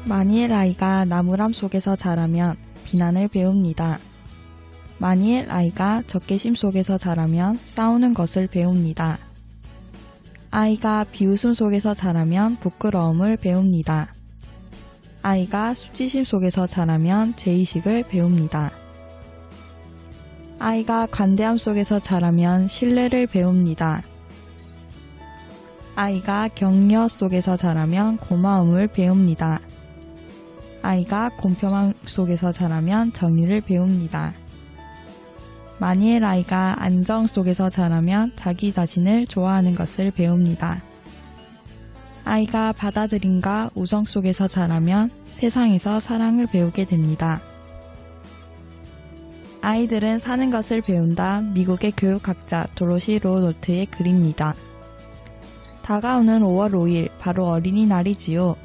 만일 아이가 나무람 속에서 자라면 비난을 배웁니다. 만일 아이가 적개심 속에서 자라면 싸우는 것을 배웁니다. 아이가 비웃음 속에서 자라면 부끄러움을 배웁니다. 아이가 수치심 속에서 자라면 죄의식을 배웁니다. 아이가 관대함 속에서 자라면 신뢰를 배웁니다. 아이가 격려 속에서 자라면 고마움을 배웁니다. 아이가 공평함 속에서 자라면 정의를 배웁니다. 만일 아이가 안정 속에서 자라면 자기 자신을 좋아하는 것을 배웁니다. 아이가 받아들임과 우정 속에서 자라면 세상에서 사랑을 배우게 됩니다. 아이들은 사는 것을 배운다. 미국의 교육학자 도로시 로노트의 글입니다. 다가오는 5월 5일 바로 어린이날이지요.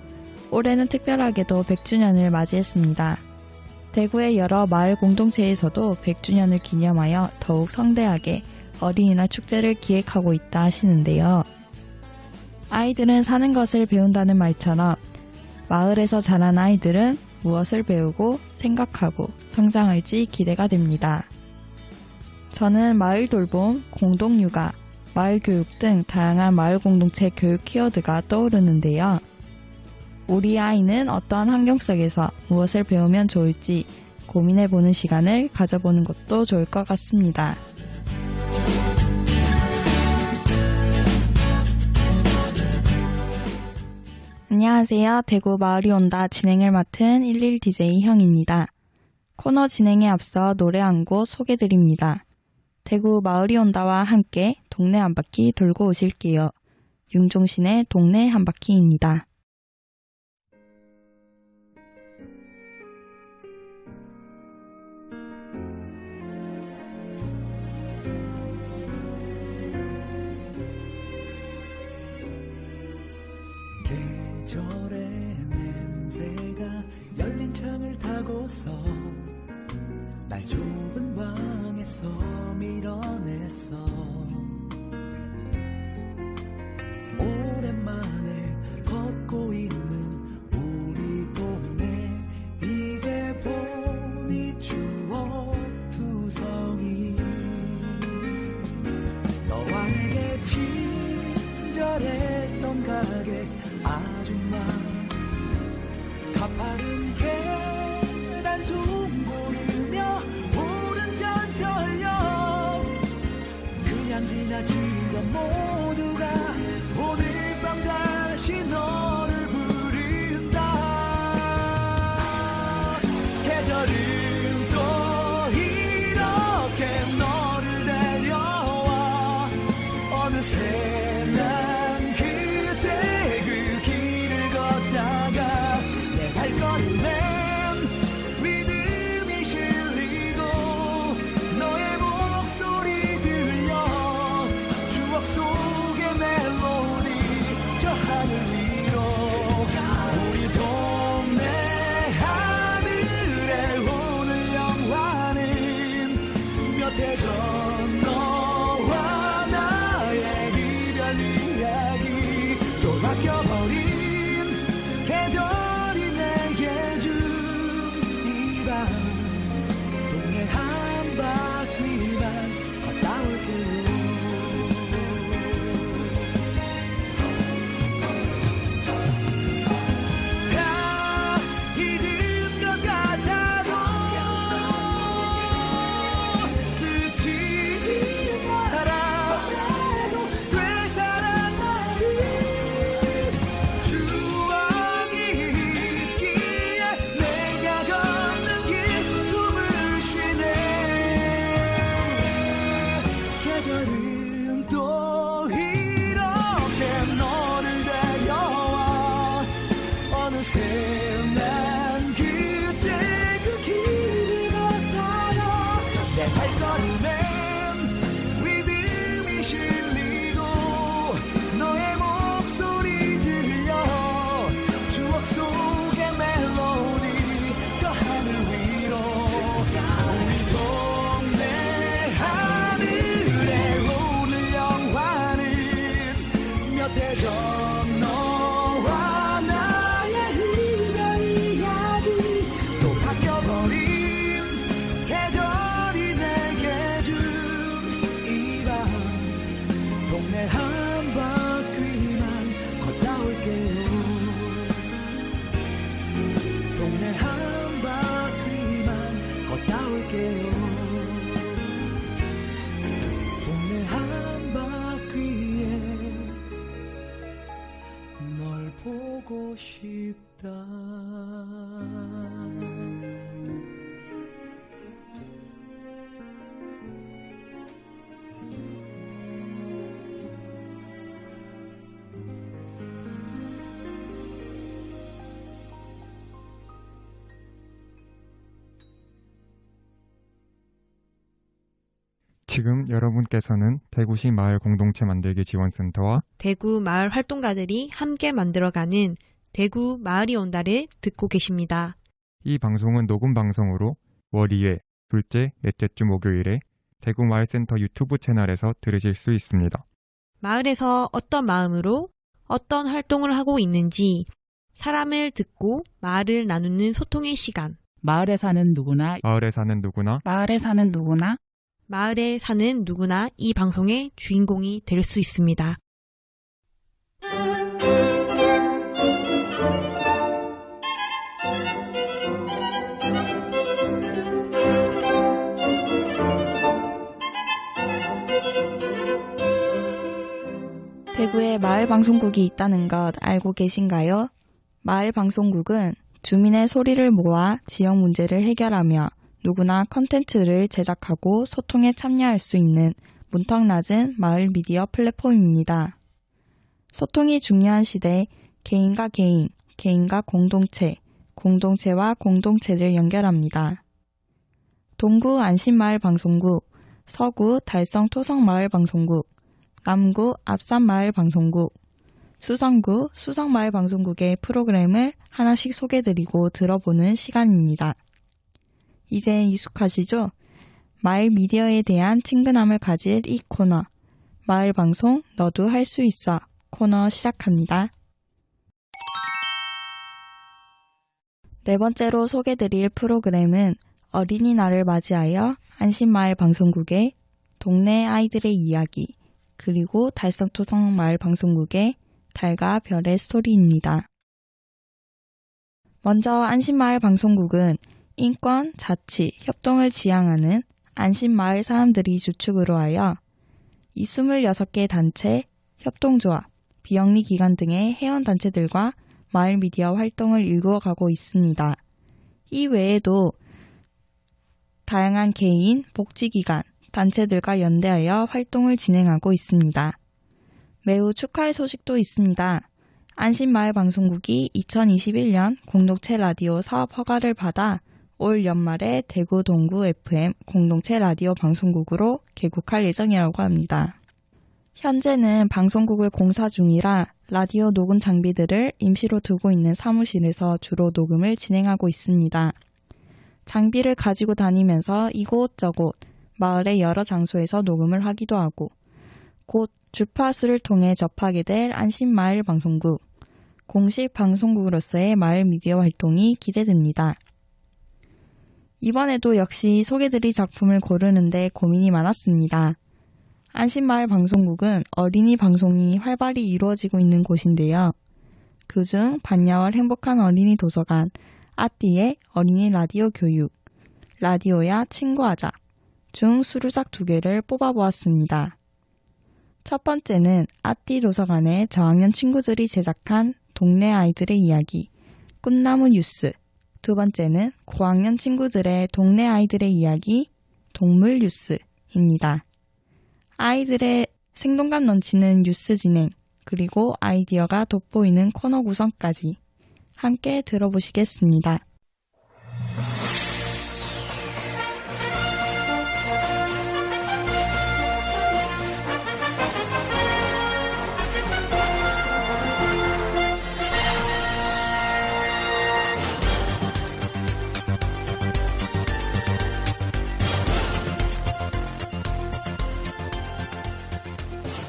올해는 특별하게도 100주년을 맞이했습니다. 대구의 여러 마을 공동체에서도 100주년을 기념하여 더욱 성대하게 어린이날 축제를 기획하고 있다 하시는데요. 아이들은 사는 것을 배운다는 말처럼 마을에서 자란 아이들은 무엇을 배우고 생각하고 성장할지 기대가 됩니다. 저는 마을 돌봄, 공동육아, 마을 교육 등 다양한 마을 공동체 교육 키워드가 떠오르는데요. 우리 아이는 어떠한 환경 속에서 무엇을 배우면 좋을지 고민해보는 시간을 가져보는 것도 좋을 것 같습니다. 안녕하세요. 대구 마을이 온다 진행을 맡은 11DJ 형입니다. 코너 진행에 앞서 노래 한 곡 소개드립니다. 대구 마을이 온다와 함께 동네 한 바퀴 돌고 오실게요. 윤종신의 동네 한 바퀴입니다. 계절의 냄새가 열린 창을 타고서 날 좁은 방에서 밀어냈어. 오랜만에 걷고 있는 우리 동네 이제 보니 추억 투성이. 너와 내게 친절했던 가게 아줌마, 가파른 계단 숨고르며 오른 전철역 그냥 지나치던 모두가 오늘 밤 다시 너를 부른다. 계절은 또 이렇게 너를 데려와. 어느새 난 그때 그 길을 걷다가 내 발걸음엔 믿음이 실리고 너의 목소리 들려. 추억 속의 멜로디 저 하늘 위로. 우리 동네 하늘에 오늘 영화는 몇 해 전 너와 나의 이별 이야기. 또 바뀌어버린 계절이 내게 준 이 밤 동네 한 바퀴만 걷다 올게요. 다 잊은 것 같아도 스치지 마라. 되살아나는 추억이 있기에 내가 걷는 길 숨을 쉬네. 계절은 또 이렇게 너를 데려와. 어느새 난 그때 그 길을 걷다가 내 발걸음엔 믿음이 실리고 너의 목소리 들려. 추억 속의 멜로디 저 하늘 위로. 우리 동네 하늘에 오늘 영화는 몇 해 전 너와 나의 이별이. 지금 여러분께서는 대구시 마을 공동체 만들기 지원센터와 대구 마을 활동가들이 함께 만들어가는 대구 마을이 온다를 듣고 계십니다. 이 방송은 녹음 방송으로 월 2회, 둘째, 넷째 주 목요일에 대구 마을센터 유튜브 채널에서 들으실 수 있습니다. 마을에서 어떤 마음으로 어떤 활동을 하고 있는지 사람을 듣고 마을을 나누는 소통의 시간. 마을에 사는 누구나 이 방송의 주인공이 될 수 있습니다. 대구에 마을 방송국이 있다는 것 알고 계신가요? 마을 방송국은 주민의 소리를 모아 지역 문제를 해결하며 누구나 컨텐츠를 제작하고 소통에 참여할 수 있는 문턱 낮은 마을 미디어 플랫폼입니다. 소통이 중요한 시대 개인과 개인, 개인과 공동체, 공동체와 공동체를 연결합니다. 동구 안심마을 방송국, 서구 달성 토성마을 방송국, 남구 앞산마을 방송국, 수성구 수성마을 방송국의 프로그램을 하나씩 소개드리고 들어보는 시간입니다. 이제 익숙하시죠? 마을 미디어에 대한 친근함을 가질 이 코너, 마을 방송 너도 할 수 있어 코너 시작합니다. 네 번째로 소개드릴 프로그램은 어린이날을 맞이하여 안심마을 방송국의 동네 아이들의 이야기, 그리고 달성토성 마을 방송국의 달과 별의 스토리입니다. 먼저 안심마을 방송국은 인권, 자치, 협동을 지향하는 안심마을 사람들이 주축으로 하여 26개 단체, 협동조합, 비영리기관 등의 회원단체들과 마을 미디어 활동을 이루어가고 있습니다. 이 외에도 다양한 개인, 복지기관, 단체들과 연대하여 활동을 진행하고 있습니다. 매우 축하할 소식도 있습니다. 안심마을 방송국이 2021년 공동체 라디오 사업 허가를 받아 올 연말에 대구 동구 FM 공동체 라디오 방송국으로 개국할 예정이라고 합니다. 현재는 방송국을 공사 중이라 라디오 녹음 장비들을 임시로 두고 있는 사무실에서 주로 녹음을 진행하고 있습니다. 장비를 가지고 다니면서 이곳저곳 마을의 여러 장소에서 녹음을 하기도 하고 곧 주파수를 통해 접하게 될 안심마을 방송국, 공식 방송국으로서의 마을 미디어 활동이 기대됩니다. 이번에도 역시 소개드릴 작품을 고르는데 고민이 많았습니다. 안심마을 방송국은 어린이 방송이 활발히 이루어지고 있는 곳인데요. 그중 반야월 행복한 어린이 도서관, 아띠의 어린이 라디오 교육, 라디오야 친구하자 중 수루작 2개를 뽑아보았습니다. 첫 번째는 아띠 도서관의 저학년 친구들이 제작한 동네 아이들의 이야기, 꽃나무 뉴스. 두 번째는 고학년 친구들의 동네 아이들의 이야기, 동물 뉴스입니다. 아이들의 생동감 넘치는 뉴스 진행, 그리고 아이디어가 돋보이는 코너 구성까지 함께 들어보시겠습니다.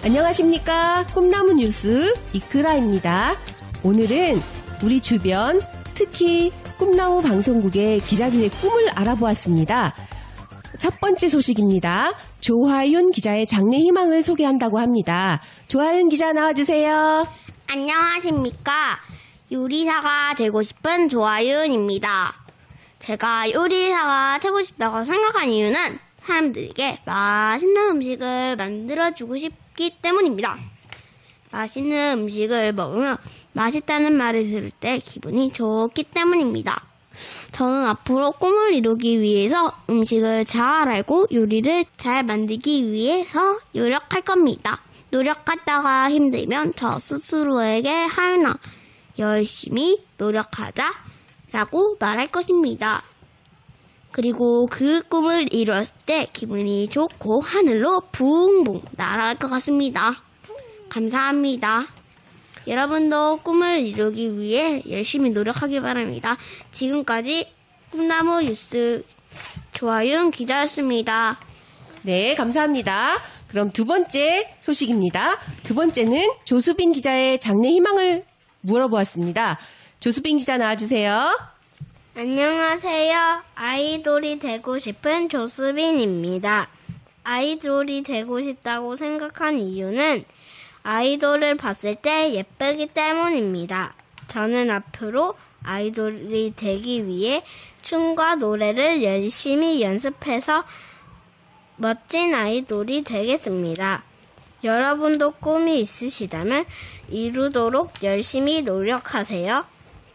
안녕하십니까. 꿈나무 뉴스 이크라입니다. 오늘은 우리 주변 특히 꿈나무 방송국의 기자들의 꿈을 알아보았습니다. 첫 번째 소식입니다. 조화윤 기자의 장래 희망을 소개한다고 합니다. 조화윤 기자 나와주세요. 안녕하십니까. 요리사가 되고 싶은 조화윤입니다. 제가 요리사가 되고 싶다고 생각한 이유는 사람들에게 맛있는 음식을 만들어주고 싶기 때문입니다. 맛있는 음식을 먹으면 맛있다는 말을 들을 때 기분이 좋기 때문입니다. 저는 앞으로 꿈을 이루기 위해서 음식을 잘 알고 요리를 잘 만들기 위해서 노력할 겁니다. 노력하다가 힘들면 저 스스로에게 하윤아, 열심히 노력하자 라고 말할 것입니다. 그리고 그 꿈을 이루었을 때 기분이 좋고 하늘로 붕붕 날아갈 것 같습니다. 감사합니다. 여러분도 꿈을 이루기 위해 열심히 노력하기 바랍니다. 지금까지 꿈나무 뉴스 조아윤 기자였습니다. 네, 감사합니다. 그럼 두 번째 소식입니다. 두 번째는 조수빈 기자의 장래 희망을 물어보았습니다. 조수빈 기자 나와주세요. 안녕하세요. 아이돌이 되고 싶은 조수빈입니다. 아이돌이 되고 싶다고 생각한 이유는 아이돌을 봤을 때 예쁘기 때문입니다. 저는 앞으로 아이돌이 되기 위해 춤과 노래를 열심히 연습해서 멋진 아이돌이 되겠습니다. 여러분도 꿈이 있으시다면 이루도록 열심히 노력하세요.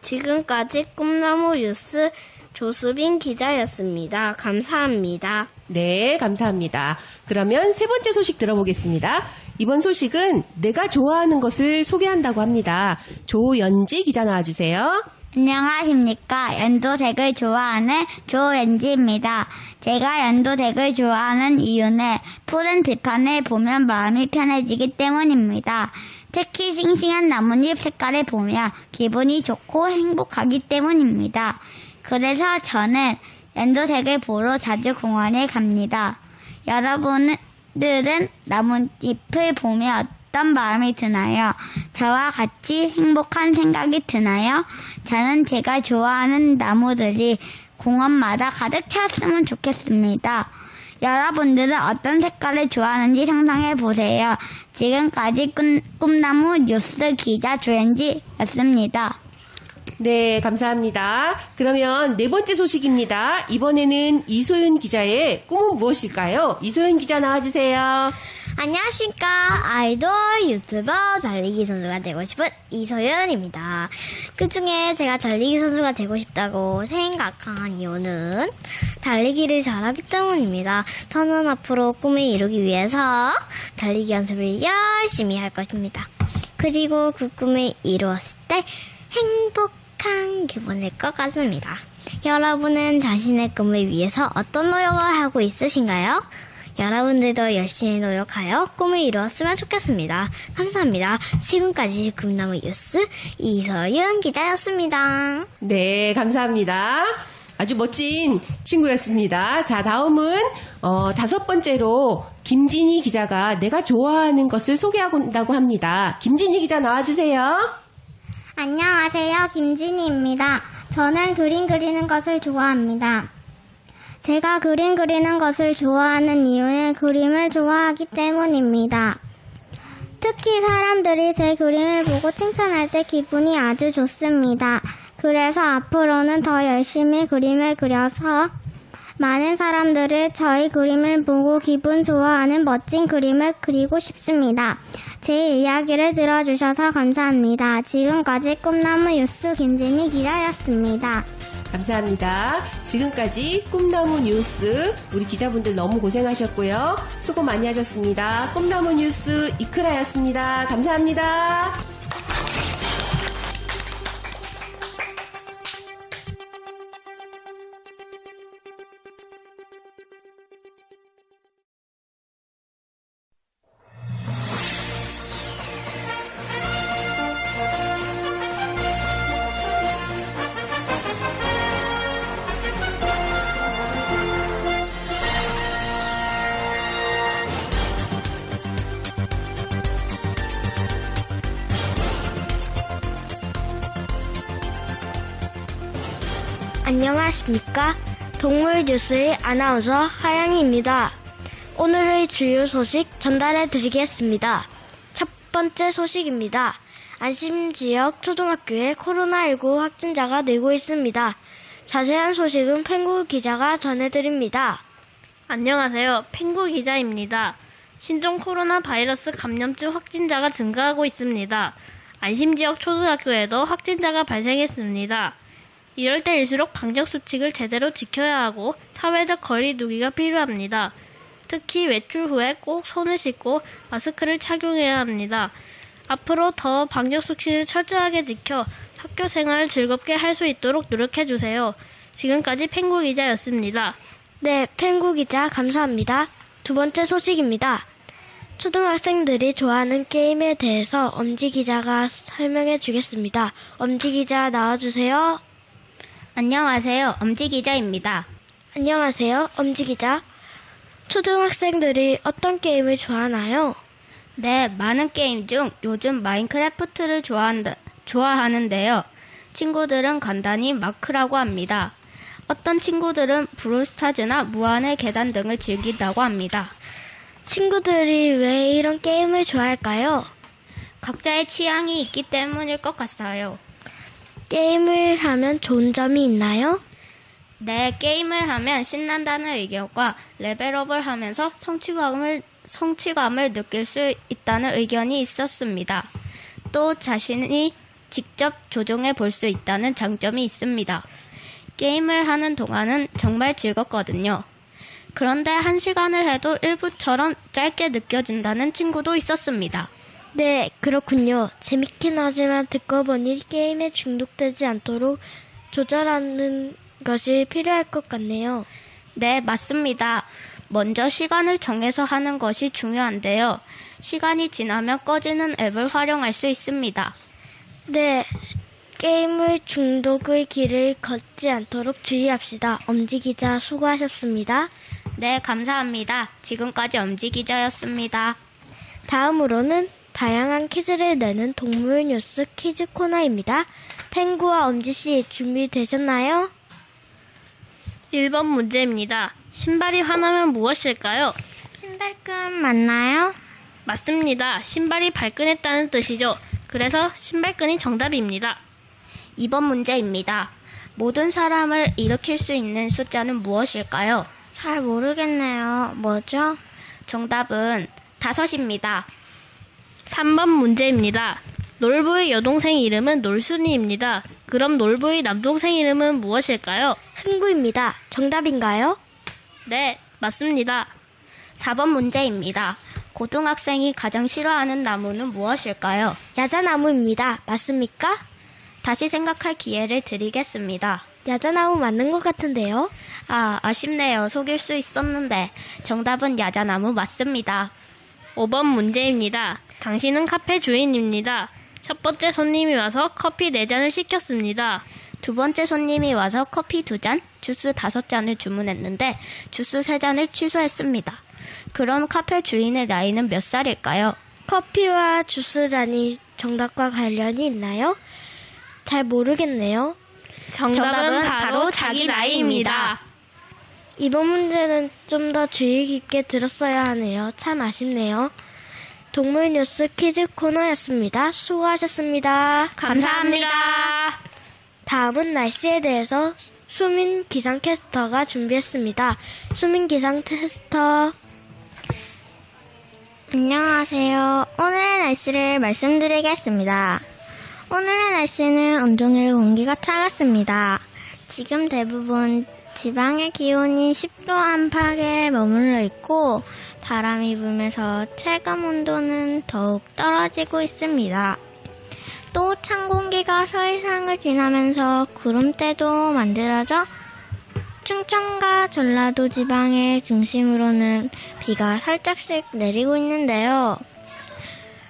지금까지 꿈나무 뉴스 조수빈 기자였습니다. 감사합니다. 네, 감사합니다. 그러면 세 번째 소식 들어보겠습니다. 이번 소식은 내가 좋아하는 것을 소개한다고 합니다. 조연지 기자 나와주세요. 안녕하십니까. 연도색을 좋아하는 조연지입니다. 제가 연도색을 좋아하는 이유는 푸른 들판을 보면 마음이 편해지기 때문입니다. 특히 싱싱한 나뭇잎 색깔을 보면 기분이 좋고 행복하기 때문입니다. 그래서 저는 연도색을 보러 자주 공원에 갑니다. 여러분들은 나뭇잎을 보면 어떤 마음이 드나요? 저와 같이 행복한 생각이 드나요? 저는 제가 좋아하는 나무들이 공원마다 가득 찼으면 좋겠습니다. 여러분들은 어떤 색깔을 좋아하는지 상상해 보세요. 지금까지 꿈나무 뉴스 기자 조연지였습니다. 네, 감사합니다. 그러면 네 번째 소식입니다. 이번에는 이소연 기자의 꿈은 무엇일까요? 이소연 기자 나와주세요. 안녕하십니까. 아이돌 유튜버 달리기 선수가 되고 싶은 이소연입니다. 그중에 제가 달리기 선수가 되고 싶다고 생각한 이유는 달리기를 잘하기 때문입니다. 저는 앞으로 꿈을 이루기 위해서 달리기 연습을 열심히 할 것입니다. 그리고 그 꿈을 이루었을 때 행복한 기분일 것 같습니다. 여러분은 자신의 꿈을 위해서 어떤 노력을 하고 있으신가요? 여러분들도 열심히 노력하여 꿈을 이루었으면 좋겠습니다. 감사합니다. 지금까지 꿈나무 뉴스 이서윤 기자였습니다. 네, 감사합니다. 아주 멋진 친구였습니다. 자, 다음은 다섯 번째로 김진희 기자가 내가 좋아하는 것을 소개한다고 합니다. 김진희 기자 나와주세요. 안녕하세요. 김진희입니다. 저는 그림 그리는 것을 좋아합니다. 제가 그림 그리는 것을 좋아하는 이유는 그림을 좋아하기 때문입니다. 특히 사람들이 제 그림을 보고 칭찬할 때 기분이 아주 좋습니다. 그래서 앞으로는 더 열심히 그림을 그려서 많은 사람들이 저희 그림을 보고 기분 좋아하는 멋진 그림을 그리고 싶습니다. 제 이야기를 들어주셔서 감사합니다. 지금까지 꿈나무 뉴스 김진희 기자였습니다. 감사합니다. 지금까지 꿈나무 뉴스 우리 기자분들 너무 고생하셨고요. 수고 많이 하셨습니다. 꿈나무 뉴스 이크라였습니다. 감사합니다. 안녕하십니까. 동물 뉴스의 아나운서 하영희입니다. 오늘의 주요 소식 전달해 드리겠습니다. 첫 번째 소식입니다. 안심지역 초등학교에 코로나19 확진자가 늘고 있습니다. 자세한 소식은 펭구 기자가 전해드립니다. 안녕하세요. 펭구 기자입니다. 신종 코로나 바이러스 감염증 확진자가 증가하고 있습니다. 안심지역 초등학교에도 확진자가 발생했습니다. 이럴 때일수록 방역수칙을 제대로 지켜야 하고 사회적 거리 두기가 필요합니다. 특히 외출 후에 꼭 손을 씻고 마스크를 착용해야 합니다. 앞으로 더 방역수칙을 철저하게 지켜 학교 생활을 즐겁게 할 수 있도록 노력해주세요. 지금까지 펭구 기자였습니다. 네, 펭구 기자 감사합니다. 두 번째 소식입니다. 초등학생들이 좋아하는 게임에 대해서 엄지 기자가 설명해 주겠습니다. 엄지 기자 나와주세요. 안녕하세요. 엄지 기자입니다. 안녕하세요. 엄지 기자. 초등학생들이 어떤 게임을 좋아하나요? 네, 많은 게임 중 요즘 마인크래프트를 좋아하는데요. 친구들은 간단히 마크라고 합니다. 어떤 친구들은 브롤스타즈나 무한의 계단 등을 즐긴다고 합니다. 친구들이 왜 이런 게임을 좋아할까요? 각자의 취향이 있기 때문일 것 같아요. 게임을 하면 좋은 점이 있나요? 네, 게임을 하면 신난다는 의견과 레벨업을 하면서 성취감을 느낄 수 있다는 의견이 있었습니다. 또 자신이 직접 조종해 볼 수 있다는 장점이 있습니다. 게임을 하는 동안은 정말 즐겁거든요. 그런데 1시간을 해도 1부처럼 짧게 느껴진다는 친구도 있었습니다. 네, 그렇군요. 재밌긴 하지만 듣고 보니 게임에 중독되지 않도록 조절하는 것이 필요할 것 같네요. 네, 맞습니다. 먼저 시간을 정해서 하는 것이 중요한데요. 시간이 지나면 꺼지는 앱을 활용할 수 있습니다. 네, 게임을 중독의 길을 걷지 않도록 주의합시다. 엄지 기자 수고하셨습니다. 네, 감사합니다. 지금까지 엄지 기자였습니다. 다음으로는 다양한 퀴즈를 내는 동물 뉴스 퀴즈 코너입니다. 펭구와 엄지씨 준비되셨나요? 1번 문제입니다. 신발이 화나면 무엇일까요? 신발끈 맞나요? 맞습니다. 신발이 발끈했다는 뜻이죠. 그래서 신발끈이 정답입니다. 2번 문제입니다. 모든 사람을 일으킬 수 있는 숫자는 무엇일까요? 잘 모르겠네요. 뭐죠? 정답은 5입니다. 3번 문제입니다. 놀부의 여동생 이름은 놀순이입니다. 그럼 놀부의 남동생 이름은 무엇일까요? 흥부입니다. 정답인가요? 네, 맞습니다. 4번 문제입니다. 고등학생이 가장 싫어하는 나무는 무엇일까요? 야자나무입니다. 맞습니까? 다시 생각할 기회를 드리겠습니다. 야자나무 맞는 것 같은데요? 아쉽네요. 속일 수 있었는데. 정답은 야자나무 맞습니다. 5번 문제입니다. 당신은 카페 주인입니다. 첫 번째 손님이 와서 커피 4잔을 시켰습니다. 두 번째 손님이 와서 커피 2잔, 주스 5잔을 주문했는데 주스 3잔을 취소했습니다. 그럼 카페 주인의 나이는 몇 살일까요? 커피와 주스 잔이 정답과 관련이 있나요? 잘 모르겠네요. 정답은 바로 자기 나이입니다. 이번 문제는 좀 더 주의 깊게 들었어야 하네요. 참 아쉽네요. 동물 뉴스 퀴즈 코너였습니다. 수고하셨습니다. 감사합니다. 다음은 날씨에 대해서 수민 기상캐스터가 준비했습니다. 수민 기상캐스터. 안녕하세요. 오늘의 날씨를 말씀드리겠습니다. 오늘의 날씨는 온종일 공기가 차갑습니다. 지금 대부분 지방의 기온이 10도 안팎에 머물러 있고 바람이 불면서 체감 온도는 더욱 떨어지고 있습니다. 또 찬 공기가 서해상을 지나면서 구름대도 만들어져 충청과 전라도 지방의 중심으로는 비가 살짝씩 내리고 있는데요.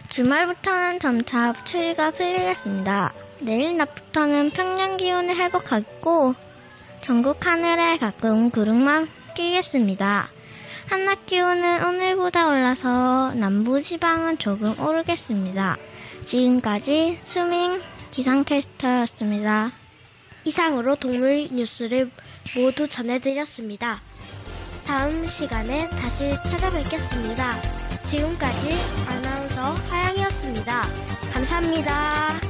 주말부터는 점차 추위가 풀리겠습니다. 내일 낮부터는 평년 기온을 회복하고 전국 하늘에 가끔 구름만 끼겠습니다. 한낮 기온은 오늘보다 올라서 남부 지방은 조금 오르겠습니다. 지금까지 수민 기상캐스터였습니다. 이상으로 동물 뉴스를 모두 전해드렸습니다. 다음 시간에 다시 찾아뵙겠습니다. 지금까지 아나운서 하영이었습니다. 감사합니다.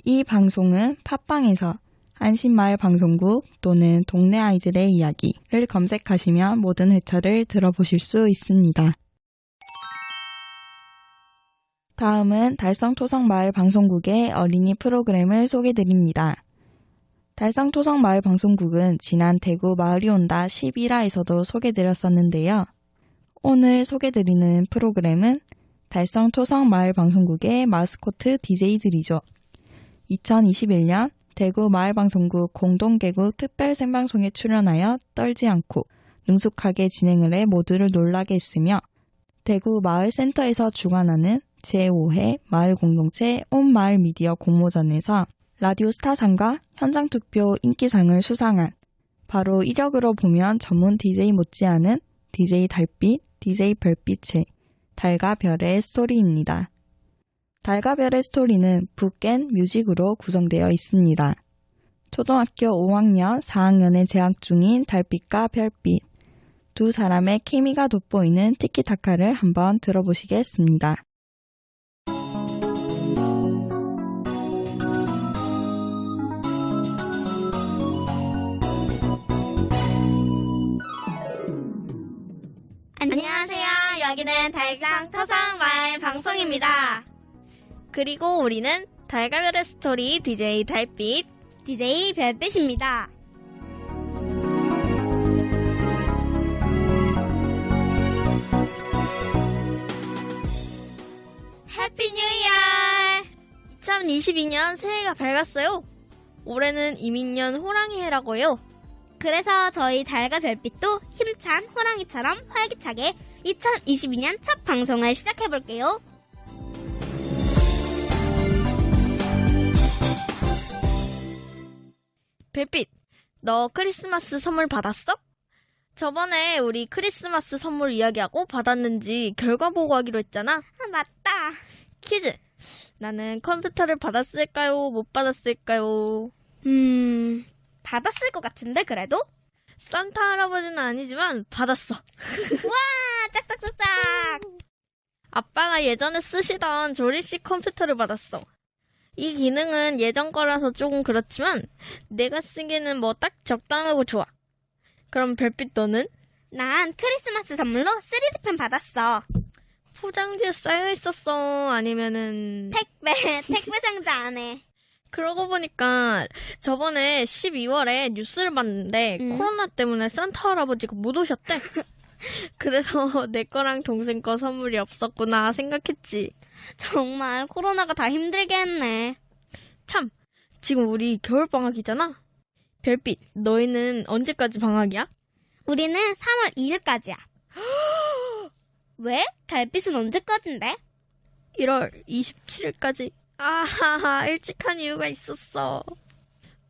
이 방송은 팟빵에서 안심마을 방송국 또는 동네 아이들의 이야기를 검색하시면 모든 회차를 들어보실 수 있습니다. 다음은 달성초성마을 방송국의 어린이 프로그램을 소개드립니다. 달성토성마을방송국은 지난 대구 마을이 온다 11화에서도 소개드렸었는데요. 오늘 소개드리는 프로그램은 달성토성마을방송국의 마스코트 DJ들이죠. 2021년 대구 마을방송국 공동개국 특별생방송에 출연하여 떨지 않고 능숙하게 진행을 해 모두를 놀라게 했으며 대구 마을센터에서 주관하는 제5회 마을공동체 온마을미디어 공모전에서 라디오 스타상과 현장투표 인기상을 수상한 바로 이력으로 보면 전문 DJ 못지않은 DJ 달빛, DJ 별빛의 달과 별의 스토리입니다. 달과 별의 스토리는 북앤 뮤직으로 구성되어 있습니다. 초등학교 5학년, 4학년에 재학 중인 달빛과 별빛, 두 사람의 케미가 돋보이는 티키타카를 한번 들어보시겠습니다. 안녕하세요. 여기는 달성토성마을 방송입니다. 그리고 우리는 달과 별의 스토리 DJ 달빛, DJ 별빛입니다. 해피 뉴 이어! 2022년 새해가 밝았어요. 올해는 이민년 호랑이 해라고요. 그래서 저희 달과 별빛도 힘찬 호랑이처럼 활기차게 2022년 첫 방송을 시작해볼게요. 별빛, 너 크리스마스 선물 받았어? 저번에 우리 크리스마스 선물 이야기하고 받았는지 결과 보고하기로 했잖아. 아, 맞다. 퀴즈. 나는 컴퓨터를 받았을까요? 못 받았을까요? 받았을 것 같은데 그래도? 산타 할아버지는 아니지만 받았어. 우와, 짝짝짝짝. 아빠가 예전에 쓰시던 조립식 컴퓨터를 받았어. 이 기능은 예전 거라서 조금 그렇지만 내가 쓰기에는 뭐 딱 적당하고 좋아. 그럼 별빛 너는? 난 크리스마스 선물로 3D펜 받았어. 포장지에 쌓여 있었어? 아니면은 택배 상자 안에. 그러고 보니까 저번에 12월에 뉴스를 봤는데 코로나 때문에 산타 할아버지가 못 오셨대. 그래서 내 거랑 동생 거 선물이 없었구나 생각했지. 정말 코로나가 다 힘들게 했네. 참, 지금 우리 겨울방학이잖아. 별빛, 너희는 언제까지 방학이야? 우리는 3월 2일까지야. 왜? 달빛은 언제까지인데? 1월 27일까지. 아하하, 일찍 한 이유가 있었어.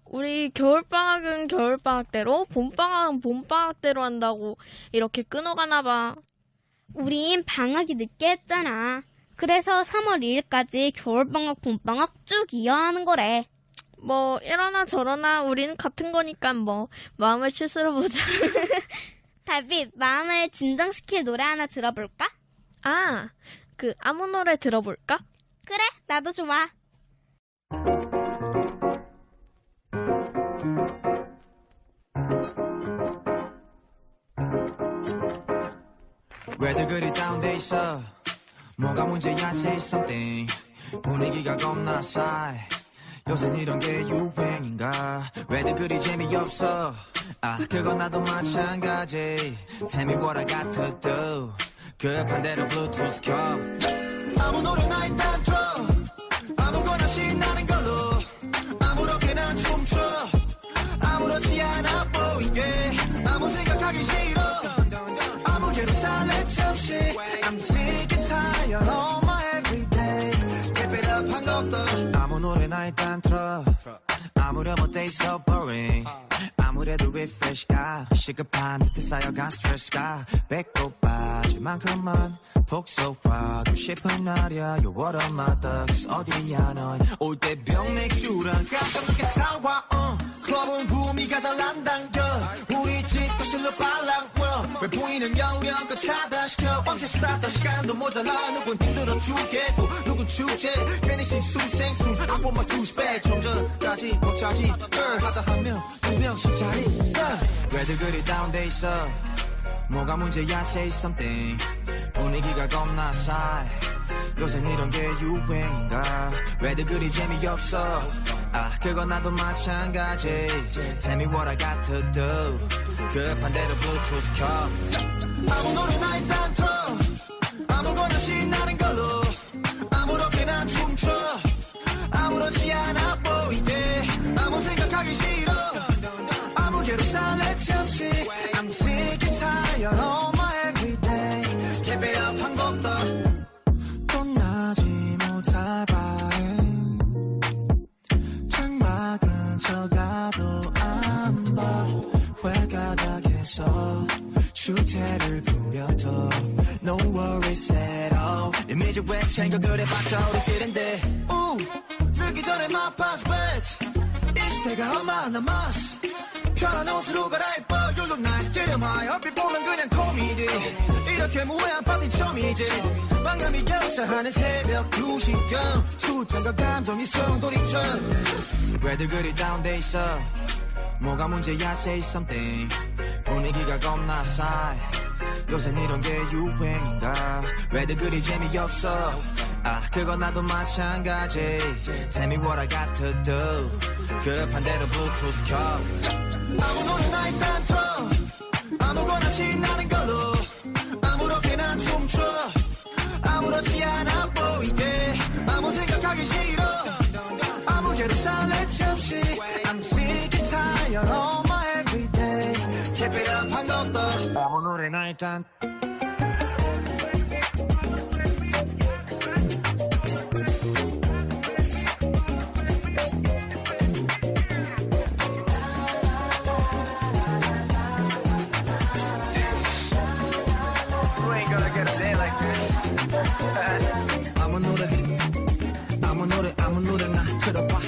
우리 겨울방학은 겨울방학대로, 봄방학은 봄방학대로 한다고 이렇게 끊어가나 봐. 우린 방학이 늦게 했잖아. 그래서 3월 2일까지 겨울방학, 봄방학 쭉 이어하는 거래. 뭐 이러나 저러나 우리는 같은 거니까 뭐 마음을 추스러 보자. 달빛, 마음을 진정시킬 노래 하나 들어볼까? 아, 아무 노래 들어볼까? 그래, 나도 좋아. 왜들 그리 다운돼 있어? 뭐가 문제야? Say something. 분위기가 겁나 싸해. 요샌 이런 게 유행인가? 왜들 그리 재미없어? 아, 그건 나도 마찬가지. Tell me what I got to do. 급한 대로 블루투스 켜. 아무 노래나 일단 틀어. 아무거나 신나는 걸로. 아무렇게나 춤춰. 아무렇지 않아 보이게. 아무 생각하기 싫어. 아무개로 살래 잠시. I'm sick and tired of my everyday. Keep it up 한 것도. 아무 노래나 일단 틀어. 아무렴 어때 so boring. 아무래도 refresh가 시급한 듯해 쌓여간 스트레스가 배꼽 빠질 만큼만 복속하고 싶은 날이야. You're what I'm at. 어디야 넌 올 때 병맥주랑 깜짝 놀게 사와. 클럽은 구미가 잘 안 당겨. 우리 집도 실로 빨랑 왜 보이는 영역껏 차단시켜. 밤새 수다 떨 시간도 모자라. 누군 힘들어 죽겠고 누군 축제. 괜히 싱숭생숭 아범만 2배 좀 전까지 못 차지. 하다 한 명 두 명씩 자리. 왜들 그리 다운돼 있어? 뭐가 문제야? Say something. 분위기가 겁나 싸해. 요샌 이런 게 유행인가? 왜들 그리 재미없어? 그건 나도 마찬가지. Tell me what I got to do. 급한 대로 블루투스 켜. 아무 노래나 일단 틀어. 아무거나 신나는 걸로. 아무렇게나 춤춰. 아무렇지 않아 보이게. 아무 생각하기 싫어. 아무개로 살래 잠시. I'm sick and tired of my everyday. Keep it up 한 곡 더. 떠나지 못할 바에 창밖은 쳐다도 안 봐. 회가닥에서 주태를 부려도 No worries at all. 이미지 왜 챙겨 그래봤자 우리끼린데. 늦기 전에 my past bet. 이 시대가 얼마 남았어. 편한 옷으로 갈아입어. You look nice. 기름하여 얼핏 보면 그냥 코미디. 이렇게 무해한 파티 처음이지. 방감이 격차하는 새벽 2시경. 숫자가 감정이 성돌이쳐. 왜들 그리 다운돼 있어. 뭐가 문제야 say something. 분위기가 겁나 싸해. 요샌 이런 게 유행인가. 왜들 그리 재미없어. 그건 나도 마찬가지. Tell me what I got to do. 급한 대로 블루투스 켜. 아무 노래나 일단 틀어. 아무거나 신나는 걸로. 아무렇게나 춤춰. 아무렇지 않아 보이게. 아무 생각하기 싫어. 아무개로 살래 잠시. I'm sick and tired of my everyday. Keep it up 한 곡 더. 아무 노래나 일단. 아무 노래나 들어봐.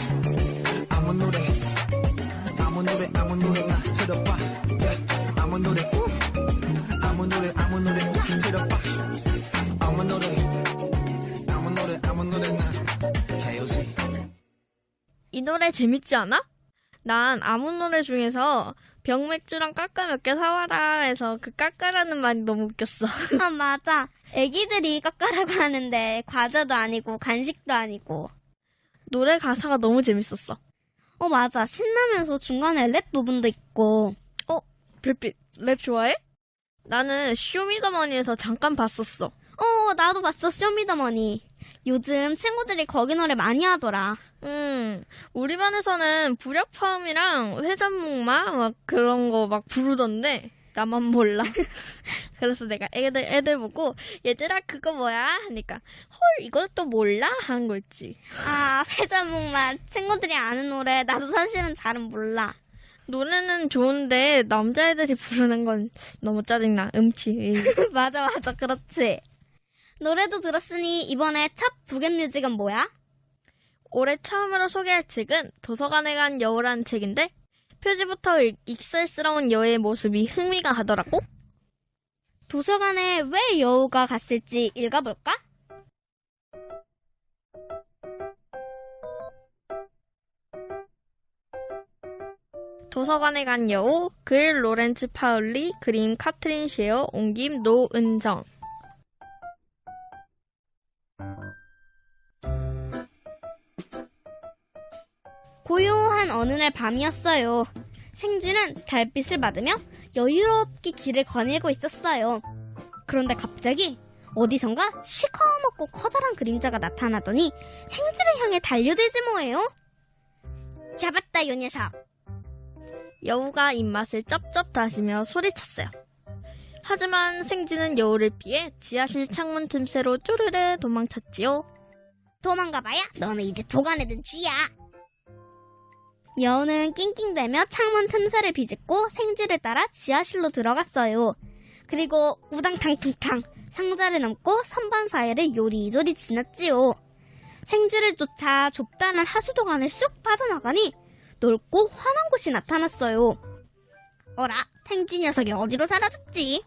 아무 노래나 들어봐. 아무 노래나 들어봐. 아무 노래나 KOC. 이 노래 재밌지 않아? 난 아무 노래 중에서 병맥주랑 까까 몇 개 사와라 해서 그 까까라는 말이 너무 웃겼어. 아, 맞아. 애기들이 깎아라고 하는데 과자도 아니고 간식도 아니고. 노래 가사가 너무 재밌었어. 맞아. 신나면서 중간에 랩 부분도 있고. 별빛 랩 좋아해? 나는 쇼미더머니에서 잠깐 봤었어. 나도 봤어. 쇼미더머니. 요즘 친구들이 거기 노래 많이 하더라. 우리 반에서는 불협화음이랑 회전목마 막 그런 거 막 부르던데 나만 몰라. 그래서 내가 애들 보고 얘들아 그거 뭐야? 하니까 헐 이것도 몰라? 하는 거 있지. 회전목마 친구들이 아는 노래 나도 사실은 잘은 몰라. 노래는 좋은데 남자애들이 부르는 건 너무 짜증나. 음치. 맞아 그렇지. 노래도 들었으니 이번에 첫 북앤뮤직은 뭐야? 올해 처음으로 소개할 책은 도서관에 간 여우라는 책인데 표지부터 익살스러운 여우의 모습이 흥미가 가더라고. 도서관에 왜 여우가 갔을지 읽어볼까? 도서관에 간 여우, 글 로렌츠 파울리, 그림 카트린 셰어, 옮김 노은정. 고요한 어느 날 밤이었어요. 생쥐는 달빛을 받으며 여유롭게 길을 거닐고 있었어요. 그런데 갑자기 어디선가 시커멓고 커다란 그림자가 나타나더니 생쥐를 향해 달려들지 뭐예요. 잡았다 요 녀석. 여우가 입맛을 쩝쩝 다시며 소리쳤어요. 하지만 생쥐는 여우를 피해 지하실 창문 틈새로 쪼르르 도망쳤지요. 도망가봐야 너는 이제 도관에 든 쥐야. 여우는 낑낑대며 창문 틈새를 비집고 생쥐를 따라 지하실로 들어갔어요. 그리고 우당탕퉁탕 상자를 넘고 선반 사이를 요리조리 지났지요. 생쥐를 쫓아 좁다는 하수도관을 쑥 빠져나가니 넓고 환한 곳이 나타났어요. 어라, 생쥐 녀석이 어디로 사라졌지?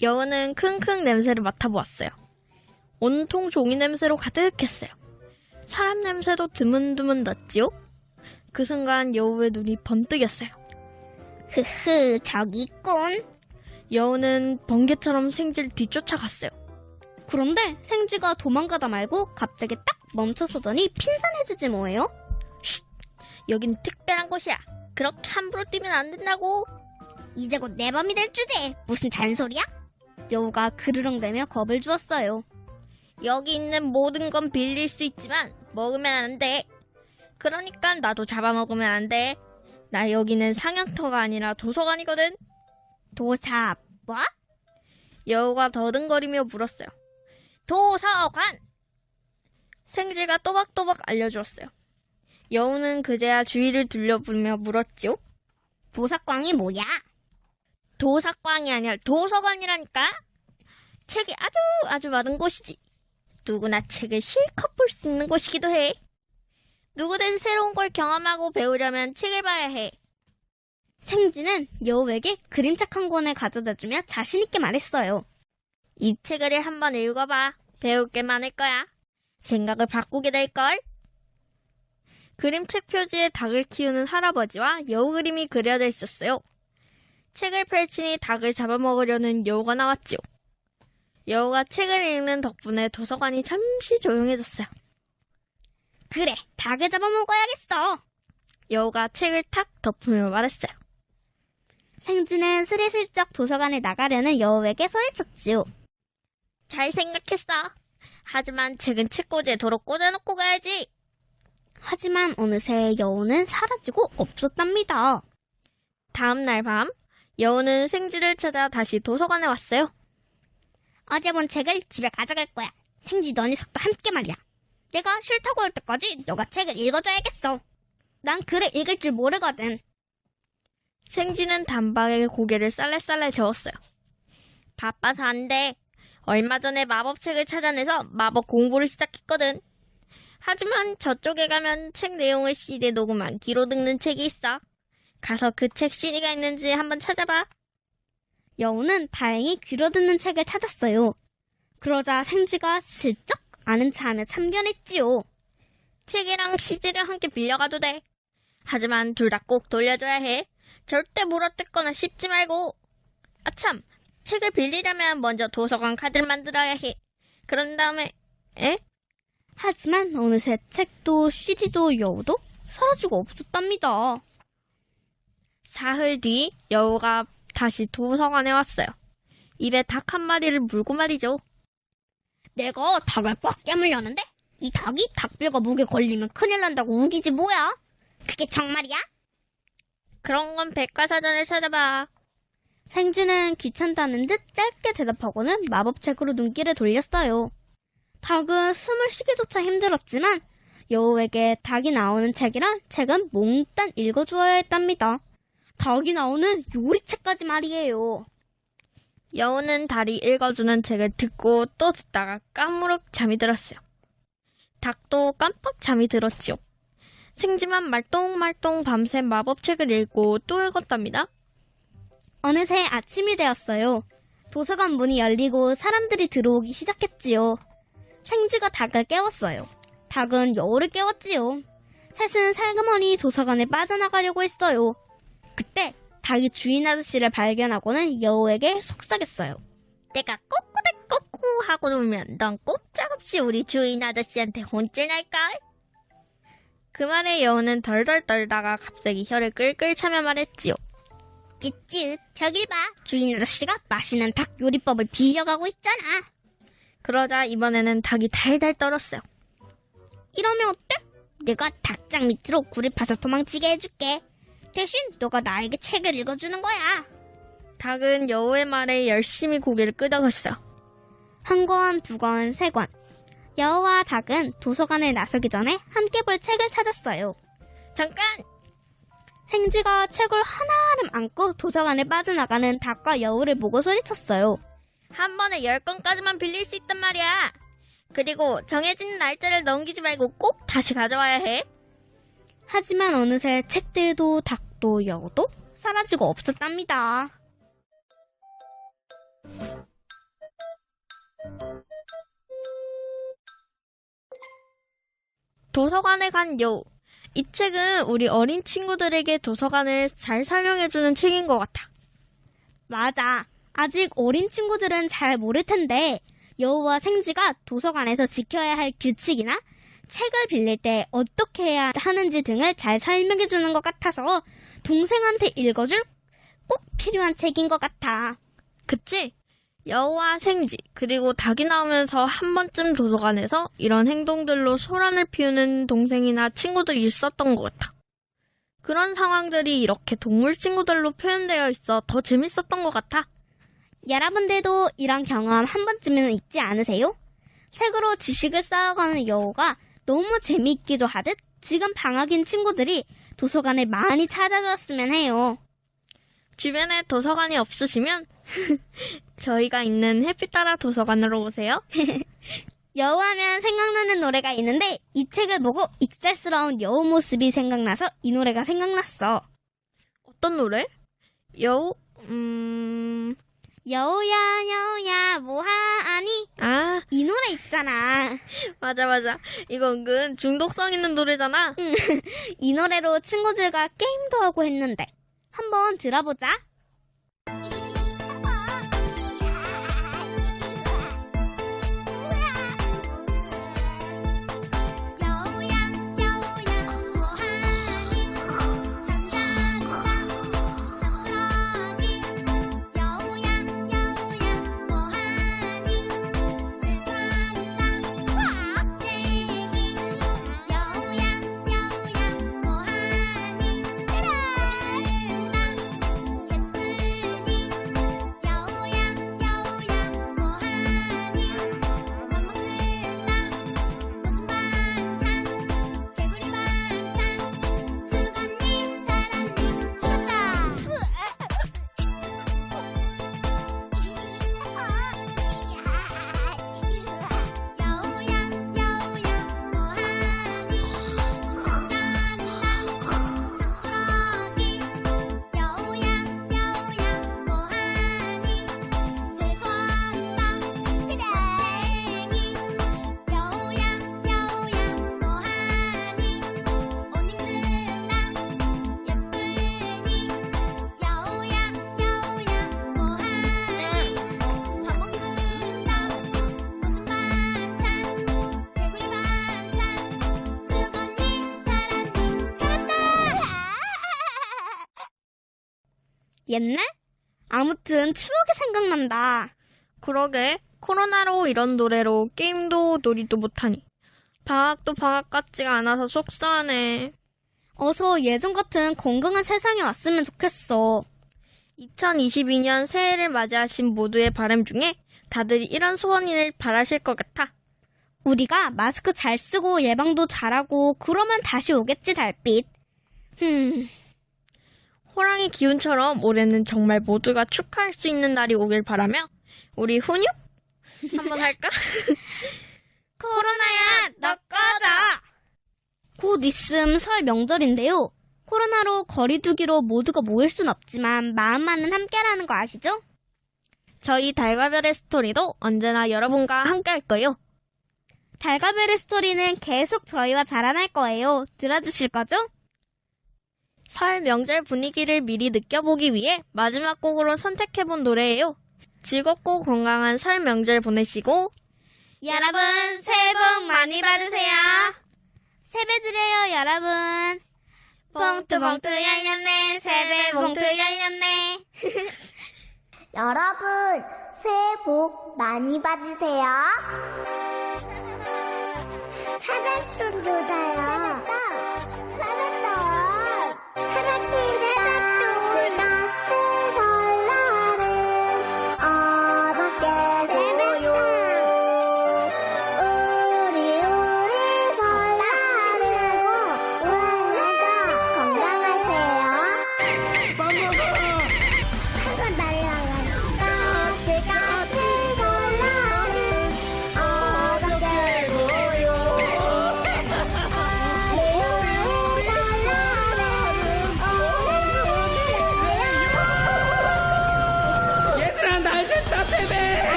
여우는 킁킁 냄새를 맡아보았어요. 온통 종이 냄새로 가득했어요. 사람 냄새도 드문드문 났지요. 그 순간 여우의 눈이 번뜩였어요. 흐흐, 저기 있군. 여우는 번개처럼 생쥐를 뒤쫓아갔어요. 그런데 생쥐가 도망가다 말고 갑자기 딱 멈춰서더니 핀잔해주지 뭐예요? 쉿! 여긴 특별한 곳이야. 그렇게 함부로 뛰면 안 된다고. 이제 곧 내 밤이 될 주제. 무슨 잔소리야? 여우가 그르렁대며 겁을 주었어요. 여기 있는 모든 건 빌릴 수 있지만 먹으면 안 돼. 그러니까 나도 잡아먹으면 안 돼. 나 여기는 상향터가 아니라 도서관이거든. 도사 뭐? 여우가 더듬거리며 물었어요. 도서관! 생쥐가 또박또박 알려주었어요. 여우는 그제야 주위를 둘러보며 물었지요. 도사광이 뭐야? 도사광이 아니라 도서관이라니까. 책이 아주 많은 곳이지. 누구나 책을 실컷 볼 수 있는 곳이기도 해. 누구든 새로운 걸 경험하고 배우려면 책을 봐야 해. 생쥐는 여우에게 그림책 한 권을 가져다주며 자신있게 말했어요. 이 책을 한번 읽어봐. 배울 게 많을 거야. 생각을 바꾸게 될걸. 그림책 표지에 닭을 키우는 할아버지와 여우 그림이 그려져 있었어요. 책을 펼치니 닭을 잡아먹으려는 여우가 나왔지요. 여우가 책을 읽는 덕분에 도서관이 잠시 조용해졌어요. 그래, 닭을 잡아먹어야겠어. 여우가 책을 탁 덮으며 말했어요. 생쥐는 스리슬쩍 도서관에 나가려는 여우에게 소리쳤지요. 잘 생각했어. 하지만 책은 책꽂이에 도로 꽂아놓고 가야지. 하지만 어느새 여우는 사라지고 없었답니다. 다음 날 밤, 여우는 생쥐를 찾아 다시 도서관에 왔어요. 어제 본 책을 집에 가져갈 거야. 생쥐 너 녀석도 함께 말이야. 내가 싫다고 할 때까지 너가 책을 읽어줘야겠어. 난 글을 읽을 줄 모르거든. 생쥐는 단박에 고개를 쌀래쌀래 저었어요. 바빠서 안 돼. 얼마 전에 마법책을 찾아내서 마법 공부를 시작했거든. 하지만 저쪽에 가면 책 내용을 CD에 녹음한 귀로 듣는 책이 있어. 가서 그 책 CD가 있는지 한번 찾아봐. 여우는 다행히 귀로 듣는 책을 찾았어요. 그러자 생쥐가 슬쩍 아는 체하며 참견했지요. 책이랑 CD를 함께 빌려가도 돼. 하지만 둘 다 꼭 돌려줘야 해. 절대 물어뜯거나 씹지 말고. 아참, 책을 빌리려면 먼저 도서관 카드를 만들어야 해. 그런 다음에... 하지만 어느새 책도 CD도 여우도 사라지고 없었답니다. 사흘 뒤 여우가 다시 도서관에 왔어요. 입에 닭 한 마리를 물고 말이죠. 내가 닭을 꽉 깨물려는데 이 닭이 닭뼈가 목에 걸리면 큰일 난다고 우기지 뭐야? 그게 정말이야? 그런 건 백과사전을 찾아봐. 생쥐는 귀찮다는 듯 짧게 대답하고는 마법책으로 눈길을 돌렸어요. 닭은 숨을 쉬기조차 힘들었지만 여우에게 닭이 나오는 책이란 책은 몽땅 읽어주어야 했답니다. 닭이 나오는 요리책까지 말이에요. 여우는 닭이 읽어주는 책을 듣고 또 듣다가 까무룩 잠이 들었어요. 닭도 깜빡 잠이 들었지요. 생쥐만 말똥말똥 밤새 마법책을 읽고 또 읽었답니다. 어느새 아침이 되었어요. 도서관 문이 열리고 사람들이 들어오기 시작했지요. 생쥐가 닭을 깨웠어요. 닭은 여우를 깨웠지요. 셋은 살그머니 도서관에 빠져나가려고 했어요. 그때 닭이 주인 아저씨를 발견하고는 여우에게 속삭였어요. 내가 꼬꾸닥꼬꾸 하고 놀면 넌 꼼짝없이 우리 주인 아저씨한테 혼쭐날걸? 그 말에 여우는 덜덜 떨다가 갑자기 혀를 끌끌 차며 말했지요. 쯧쯧, 저길 봐. 주인 아저씨가 맛있는 닭 요리법을 빌려가고 있잖아. 그러자 이번에는 닭이 달달 떨었어요. 이러면 어때? 내가 닭장 밑으로 굴을 파서 도망치게 해줄게. 대신 너가 나에게 책을 읽어주는 거야. 닭은 여우의 말에 열심히 고개를 끄덕였어요. 한 권, 두 권, 세 권. 여우와 닭은 도서관에 나서기 전에 함께 볼 책을 찾았어요. 잠깐! 생쥐가 책을 하나름 안고 도서관에 빠져나가는 닭과 여우를 보고 소리쳤어요. 한 번에 10권까지만 빌릴 수 있단 말이야. 그리고 정해진 날짜를 넘기지 말고 꼭 다시 가져와야 해. 하지만 어느새 책들도 닭도 여우도 사라지고 없었답니다. 도서관에 간 여우. 이 책은 우리 어린 친구들에게 도서관을 잘 설명해주는 책인 것 같아. 맞아. 아직 어린 친구들은 잘 모를 텐데 여우와 생쥐가 도서관에서 지켜야 할 규칙이나 책을 빌릴 때 어떻게 해야 하는지 등을 잘 설명해 주는 것 같아서 동생한테 읽어줄 꼭 필요한 책인 것 같아. 그치? 여우와 생쥐, 그리고 닭이 나오면서 한 번쯤 도서관에서 이런 행동들로 소란을 피우는 동생이나 친구들이 있었던 것 같아. 그런 상황들이 이렇게 동물 친구들로 표현되어 있어 더 재밌었던 것 같아. 여러분들도 이런 경험 한 번쯤은 있지 않으세요? 책으로 지식을 쌓아가는 여우가 너무 재미있기도 하듯 지금 방학인 친구들이 도서관에 많이 찾아줬으면 해요. 주변에 도서관이 없으시면 저희가 있는 햇빛따라 도서관으로 오세요. 여우하면 생각나는 노래가 있는데 이 책을 보고 익살스러운 여우 모습이 생각나서 이 노래가 생각났어. 어떤 노래? 여우? 여우야 여우야 뭐하니? 아, 이 노래 있잖아. 맞아. 이거 은근 중독성 있는 노래잖아. 이 노래로 친구들과 게임도 하고 했는데 한번 들어보자. 옛날? 아무튼 추억이 생각난다. 그러게, 코로나로 이런 노래로 게임도 놀이도 못하니 방학도 방학 같지가 않아서 속상하네. 어서 예전 같은 건강한 세상이 왔으면 좋겠어. 2022년 새해를 맞이하신 모두의 바람 중에 다들 이런 소원을 바라실 것 같아. 우리가 마스크 잘 쓰고 예방도 잘하고 그러면 다시 오겠지 달빛. 호랑이 기운처럼 올해는 정말 모두가 축하할 수 있는 날이 오길 바라며 우리 훈육? 한번 할까? 코로나야 너 꺼져. 곧 있음 설 명절인데요. 코로나로 거리 두기로 모두가 모일 순 없지만 마음만은 함께라는 거 아시죠? 저희 달과 별의 스토리도 언제나 여러분과 함께 할 거예요. 달과 별의 스토리는 계속 저희와 자라날 거예요. 들어주실 거죠? 설 명절 분위기를 미리 느껴보기 위해 마지막 곡으로 선택해본 노래예요. 즐겁고 건강한 설 명절 보내시고 여러분 새해 복 많이 받으세요. 세배 드려요 여러분. 봉투 열렸네. 세배 봉투 열렸네. 여러분 새해 복 많이 받으세요. 세뱃돈 주세요. 세뱃돈.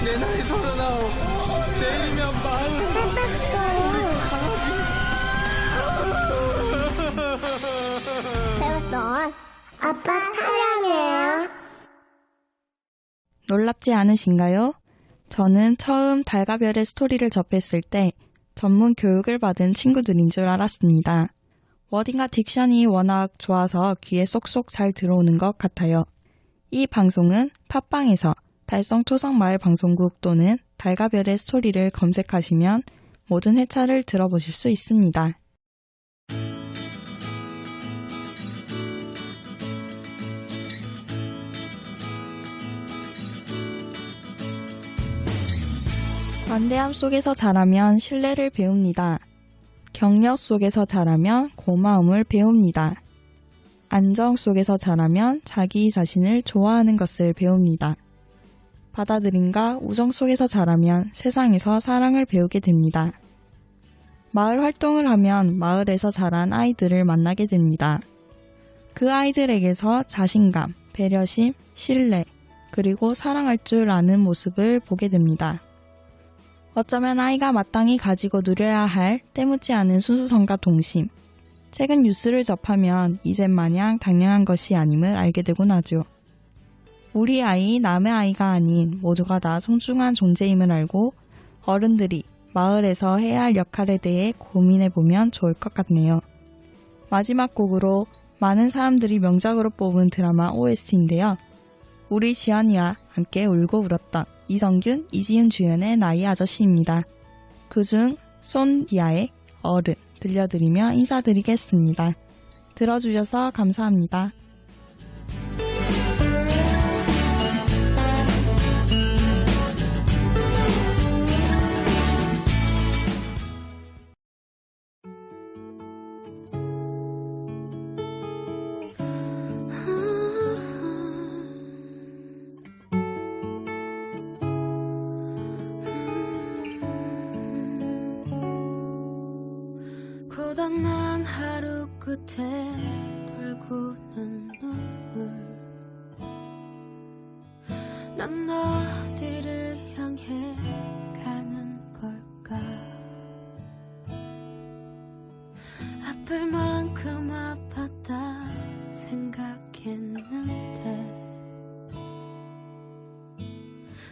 내 나이 39, 내일이면 40. 세뱃돈 아빠 사랑해요. 놀랍지 않으신가요? 저는 처음 달과 별의 스토리를 접했을 때 전문 교육을 받은 친구들인 줄 알았습니다. 워딩과 딕션이 워낙 좋아서 귀에 쏙쏙 잘 들어오는 것 같아요. 이 방송은 팟빵에서 달성 토성마을 방송국 또는 달과 별의 스토리를 검색하시면 모든 회차를 들어보실 수 있습니다. 관대함 속에서 자라면 신뢰를 배웁니다. 격려 속에서 자라면 고마움을 배웁니다. 안정 속에서 자라면 자기 자신을 좋아하는 것을 배웁니다. 받아들임과 우정 속에서 자라면 세상에서 사랑을 배우게 됩니다. 마을 활동을 하면 마을에서 자란 아이들을 만나게 됩니다. 그 아이들에게서 자신감, 배려심, 신뢰, 그리고 사랑할 줄 아는 모습을 보게 됩니다. 어쩌면 아이가 마땅히 가지고 누려야 할 때묻지 않은 순수성과 동심, 최근 뉴스를 접하면 이젠 마냥 당연한 것이 아님을 알게 되곤 하죠. 우리 아이, 남의 아이가 아닌 모두가 다 소중한 존재임을 알고 어른들이 마을에서 해야 할 역할에 대해 고민해보면 좋을 것 같네요. 마지막 곡으로 많은 사람들이 명작으로 뽑은 드라마 OST인데요. 우리 지연이와 함께 울고 울었던 이성균, 이지은 주연의 나이 아저씨입니다. 그중 손디아의 어른 들려드리며 인사드리겠습니다. 들어주셔서 감사합니다. 고단한 하루 끝에 돌고는 눈물 난 어디를 향해 가는 걸까 아플 만큼 아팠다 생각했는데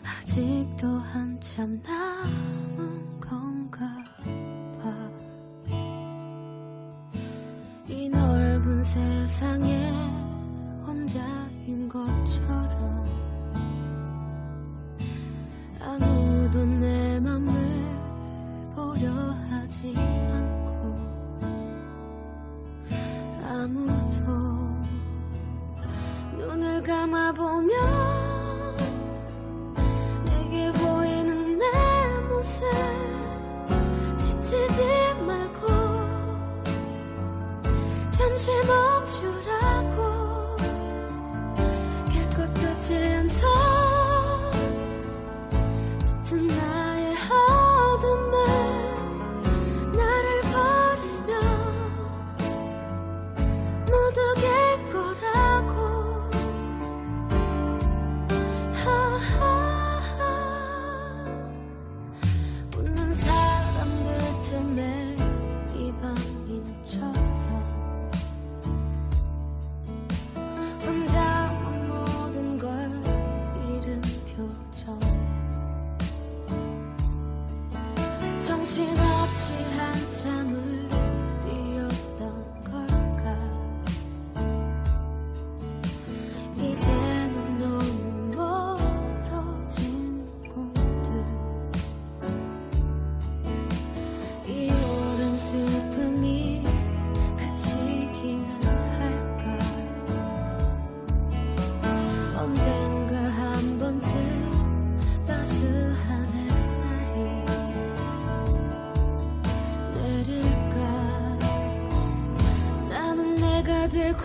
아직도 한참 남은 건가 봐 이 넓은 세상에 혼자인 것처럼 아무도 내 맘을 보려 하지 않고 아무도 눈을 감아보면 내게 보이는 내 모습 지치지 말고 잠시 멈추라고 깨끗하지 않던 짙은 나의 어둠을 나를 버리면 모두 갤 거라고 웃는 사람들 틈에 이방인처럼 혼자만 모든 걸 잃은 표정 정신없이 한참을 뛰었던 걸까 이제는 너무 멀어진 꿈들 이 오랜 슬픔이 그치기는 할까 언젠가 한 번쯤 따스한 햇살이 내릴까 나는 내가 되고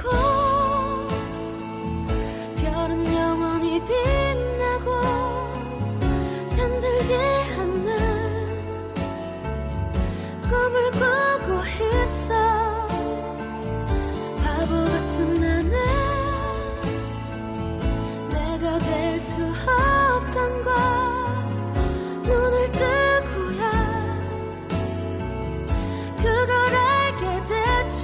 별은 영원히 빛나고 잠들지 않는 꿈을 꾸고 있어 바보 같은 나는 내가 될 수 없던 걸 눈을 뜨고야 그걸 알게 됐죠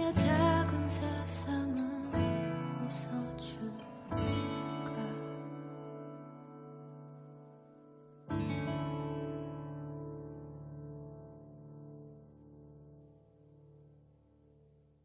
내 작은 세상은 웃어줄